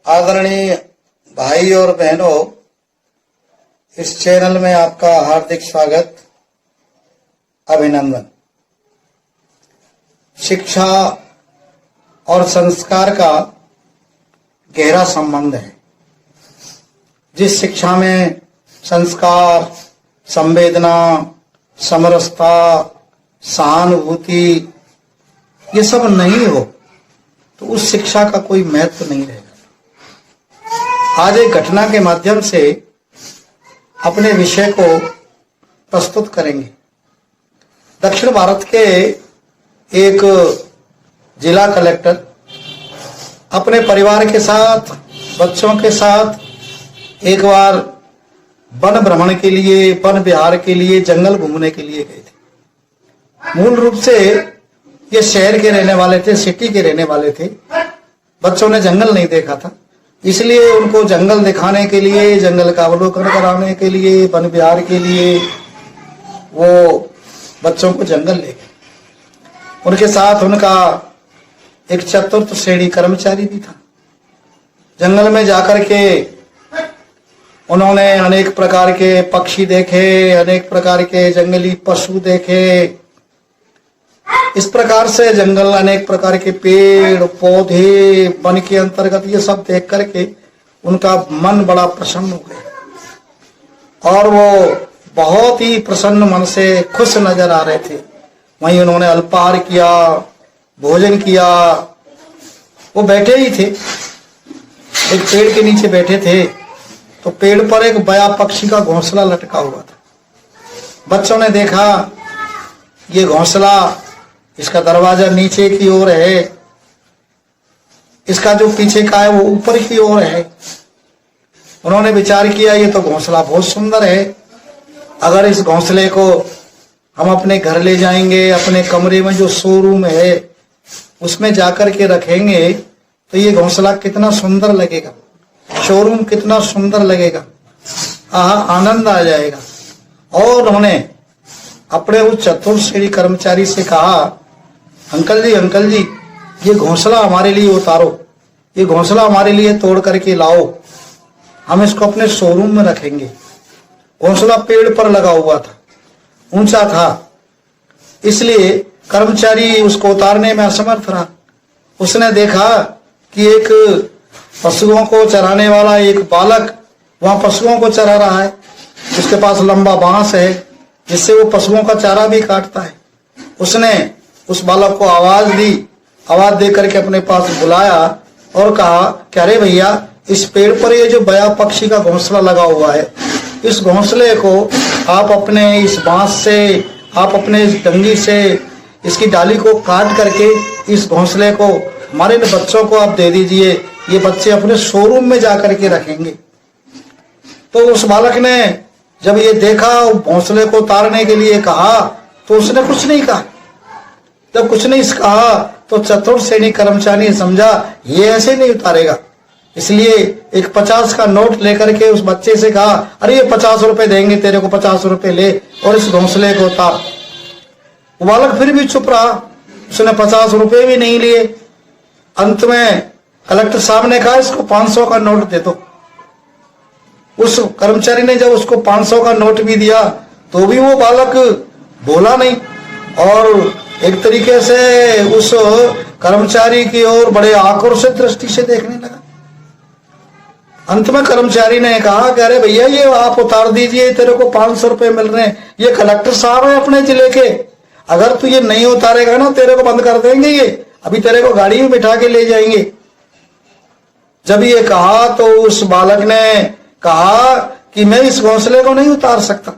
आदरणीय भाई और बहनों, इस चैनल में आपका हार्दिक स्वागत, अभिनंदन। शिक्षा और संस्कार का गहरा संबंध है। जिस शिक्षा में संस्कार, संवेदना, समरसता, सहानुभूति ये सब नहीं हो तो उस शिक्षा का कोई महत्व नहीं रहेगा। आज एक घटना के माध्यम से अपने विषय को प्रस्तुत करेंगे। दक्षिण भारत के एक जिला कलेक्टर अपने परिवार के साथ, बच्चों के साथ एक बार वन भ्रमण के लिए, वन विहार के लिए जंगल घूमने के लिए गए थे। मूल रूप से ये शहर के रहने वाले थे, सिटी के रहने वाले थे। बच्चों ने जंगल नहीं देखा था, इसलिए उनको जंगल दिखाने के लिए, जंगल का अवलोकन कराने के लिए, वन विहार के लिए वो बच्चों को जंगल ले गए। उनके साथ उनका एक चतुर्थ श्रेणी कर्मचारी भी था। जंगल में जाकर के उन्होंने अनेक प्रकार के पक्षी देखे, अनेक प्रकार के जंगली पशु देखे। इस प्रकार से जंगल, अनेक प्रकार के पेड़ पौधे, वन के अंतर्गत ये सब देख करके उनका मन बड़ा प्रसन्न हो गया और वो बहुत ही प्रसन्न मन से खुश नजर आ रहे थे। वहीं उन्होंने अल्पाहार किया, भोजन किया। वो बैठे ही थे, एक पेड़ के नीचे बैठे थे, तो पेड़ पर एक बया पक्षी का घोंसला लटका हुआ था। बच्चों ने देखा ये घोंसला, इसका दरवाजा नीचे की ओर है, इसका जो पीछे का है वो ऊपर की ओर है। उन्होंने विचार किया ये तो घोंसला बहुत सुंदर है, अगर इस घोंसले को हम अपने घर ले जाएंगे, अपने कमरे में जो शोरूम है उसमें जाकर के रखेंगे तो ये घोंसला कितना सुंदर लगेगा, शोरूम कितना सुंदर लगेगा, आनंद आ जाएगा। और उन्होंने अपने उस चतुर्थ श्रेणी कर्मचारी से कहा, अंकल जी ये घोंसला हमारे लिए उतारो, ये घोंसला हमारे लिए तोड़ करके लाओ, हम इसको अपने शोरूम में रखेंगे। घोंसला पेड़ पर लगा हुआ था, ऊंचा था, इसलिए कर्मचारी उसको उतारने में असमर्थ रहा। उसने देखा कि एक पशुओं को चराने वाला एक बालक वहां पशुओं को चरा रहा है। उसके पास लंबा बांस है जिससे वो पशुओं का चारा भी काटता है। उसने उस बालक को आवाज दी, आवाज दे करके अपने पास बुलाया और कहा कि अरे भैया, इस पेड़ पर ये जो बया पक्षी का घोंसला लगा हुआ है, इस घोंसले को आप अपने इस बांस से, आप अपने इस डंडी से इसकी डाली को काट करके इस घोंसले को हमारे बच्चों को आप दे दीजिए, ये बच्चे अपने शोरूम में जाकर के रखेंगे। तो उस बालक ने जब ये देखा, घोंसले को उतारने के लिए कहा तो उसने कुछ नहीं कहा। जब कुछ नहीं कहा तो चतुर्थ श्रेणी कर्मचारी ने समझा ये ऐसे नहीं उतारेगा, इसलिए एक 50 का नोट लेकर के उस बच्चे से कहा, अरे ये 50 रुपए देंगे तेरे को, 50 रुपए ले और इस घोंसले को उतार। वो बालक फिर भी चुप रहा, उसने 50 रुपए भी नहीं लिए। अंत में कलेक्टर साहब ने कहा इसको 500 का नोट दे दो। उस कर्मचारी ने जब उसको 500 का नोट भी दिया तो भी वो बालक बोला नहीं और एक तरीके से उस कर्मचारी की ओर बड़े आक्रोशित दृष्टि से देखने लगा। अंत में कर्मचारी ने कहा कि अरे भैया, ये आप उतार दीजिए, तेरे को 500 रुपए मिल रहे हैं, ये कलेक्टर साहब है अपने जिले के, अगर तू ये नहीं उतारेगा ना तेरे को बंद कर देंगे, ये अभी तेरे को गाड़ी में बिठा के ले जाएंगे। जब ये कहा तो उस बालक ने कहा कि मैं इस घोंसले को नहीं उतार सकता।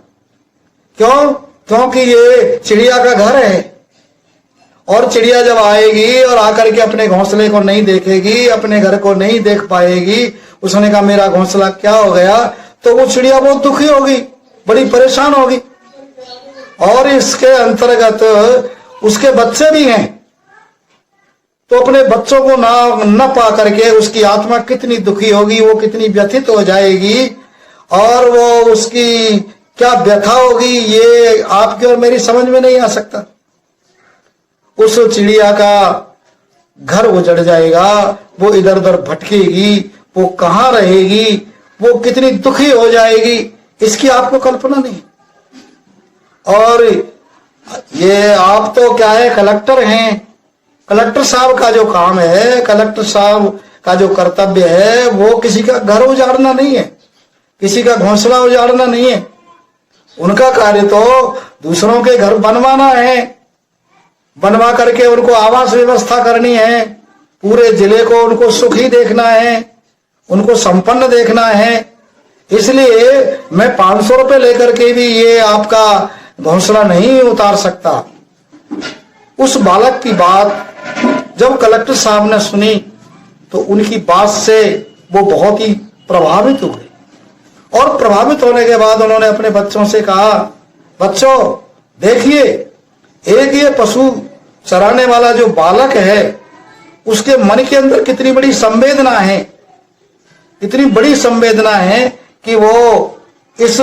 क्यों? क्योंकि ये चिड़िया का घर है और चिड़िया जब आएगी और आकर के अपने घोंसले को नहीं देखेगी, अपने घर को नहीं देख पाएगी, उसने कहा मेरा घोंसला क्या हो गया, तो वो चिड़िया बहुत दुखी होगी, बड़ी परेशान होगी। और इसके अंतर्गत उसके बच्चे भी हैं, तो अपने बच्चों को न पा करके उसकी आत्मा कितनी दुखी होगी, वो कितनी व्यथित हो जाएगी और वो उसकी क्या व्यथा होगी, ये आपकी और मेरी समझ में नहीं आ सकता। उस चिड़िया का घर उजड़ जाएगा, वो इधर उधर भटकेगी, वो कहाँ रहेगी, वो कितनी दुखी हो जाएगी, इसकी आपको कल्पना नहीं। और ये आप तो क्या है, कलेक्टर हैं। कलेक्टर साहब का जो काम है, कलेक्टर साहब का जो कर्तव्य है, वो किसी का घर उजाड़ना नहीं है, किसी का घोंसला उजाड़ना नहीं है। उनका कार्य तो दूसरों के घर बनवाना है, बनवा करके उनको आवास व्यवस्था करनी है, पूरे जिले को उनको सुखी देखना है, उनको संपन्न देखना है। इसलिए मैं 500 रुपए लेकर के भी ये आपका घोंसला नहीं उतार सकता। उस बालक की बात जब कलेक्टर साहब ने सुनी तो उनकी बात से वो बहुत ही प्रभावित हुए, और प्रभावित होने के बाद उन्होंने अपने बच्चों से कहा, बच्चों देखिए, एक ये पशु चराने वाला जो बालक है, उसके मन के अंदर कितनी बड़ी संवेदना है, इतनी बड़ी संवेदना है कि वो इस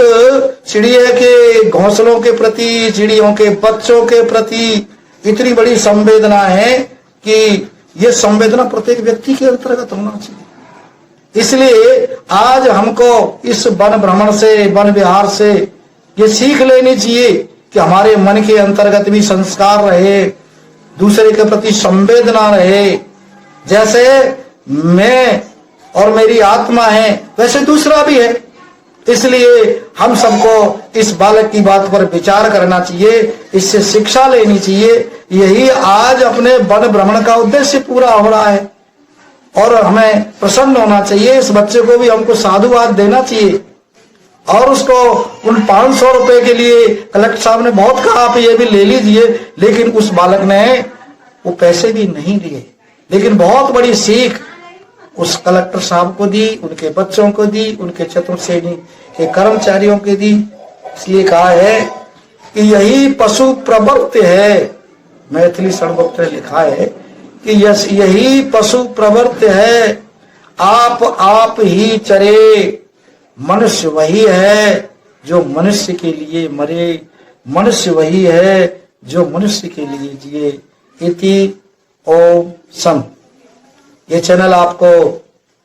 चिड़िया के घोंसलों के प्रति, चिड़ियों के बच्चों के प्रति इतनी बड़ी संवेदना है कि ये संवेदना प्रत्येक व्यक्ति के अंतर्गत होना चाहिए। इसलिए आज हमको इस वन भ्रमण से, वन विहार से ये सीख लेनी चाहिए कि हमारे मन के अंतर्गत भी संस्कार रहे, दूसरे के प्रति संवेदना रहे। जैसे मैं और मेरी आत्मा है, वैसे दूसरा भी है। इसलिए हम सबको इस बालक की बात पर विचार करना चाहिए, इससे शिक्षा लेनी चाहिए। यही आज अपने वन भ्रमण का उद्देश्य पूरा हो रहा है, और हमें प्रसन्न होना चाहिए। इस बच्चे को भी हमको साधुवाद देना चाहिए, और उसको उन 500 रुपए के लिए कलेक्टर साहब ने बहुत कहा आप ये भी ले लीजिए, लेकिन उस बालक ने वो पैसे भी नहीं लिए, लेकिन बहुत बड़ी सीख उस कलेक्टर साहब को दी, उनके बच्चों को दी, उनके चतुर्सेनी के कर्मचारियों को दी। इसलिए कहा है कि यही पशु प्रवृत्ति है, मैथिली शरणगुप्त ने लिखा है कि यही पशु प्रवृत्ति है, आप ही चरे, मनुष्य वही है जो मनुष्य के लिए मरे, मनुष्य वही है जो मनुष्य के लिए जिए। इति ओम सम। ये चैनल आपको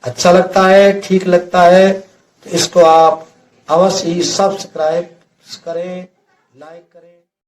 अच्छा लगता है, ठीक लगता है, तो इसको आप अवश्य ही सब्सक्राइब करें, लाइक करें।